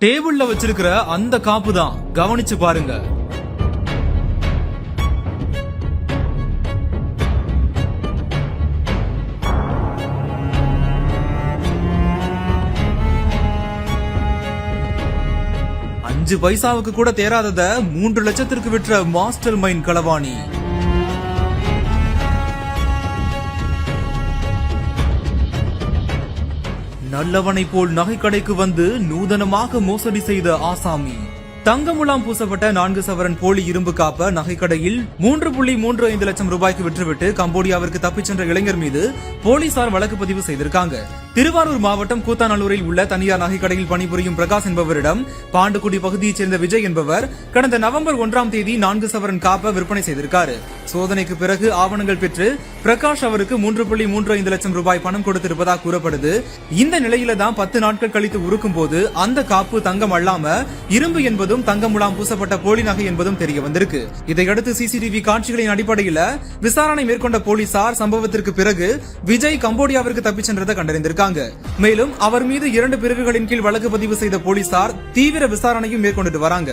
டேபிள்ல வச்சிருக்கிற அந்த காப்பு தான், கவனிச்சு பாருங்க. அஞ்சு பைசாவுக்கு கூட தேராதத 3 லட்சத்திற்கு விற்ற மாஸ்டர் மைண்ட் களவாணி. நல்லவனை போல் நகைக்கடைக்கு வந்து நூதனமாக மோசடி செய்த ஆசாமி. தங்க முலாம் பூசப்பட்ட 4 சவரன் போலி இரும்பு காப்ப நகைக்கடையில் 3.35 லட்சம் ரூபாய்க்கு விற்றுவிட்டு கம்போடியாவிற்கு தப்பிச் சென்ற இளைஞர் மீது போலீசார் வழக்கு பதிவு செய்திருக்காங்க. திருவாரூர் மாவட்டம் கூத்தாநல்லூரில் உள்ள தனியார் நகைக்கடையில் பணிபுரியும் பிரகாஷ் என்பவரிடம் பாண்டுக்குடி பகுதியைச் சேர்ந்த விஜய் என்பவர் கடந்த நவம்பர் 1ஆம் தேதி 4 சவரன் காப்ப விற்பனை செய்திருக்காரு. சோதனைக்கு பிறகு ஆவணங்கள் பெற்று பிரகாஷ் அவருக்கு 3.35 லட்சம் ரூபாய் பணம் கொடுத்திருப்பதாக கூறப்படுது. இந்த நிலையில தான் 10 நாட்கள் கழித்து உருக்கும் போது அந்த காப்பு தங்கம் அல்லாம இரும்பு என்பதும் தங்க முலாம் பூசப்பட்ட போலி நகை என்பதும் தெரிய வந்திருக்கு. இதையடுத்து சிசிடிவி காட்சிகளின் அடிப்படையில் விசாரணை மேற்கொண்ட போலீசார் சம்பவத்திற்கு பிறகு விஜய் கம்போடியாவிற்கு தப்பிச் சென்றதை கண்டறிந்திருக்காங்க. மேலும் அவர் மீது 2 பிரிவுகளின் கீழ் வழக்கு பதிவு செய்த போலீசார் தீவிர விசாரணையும் மேற்கொண்டு வராங்க.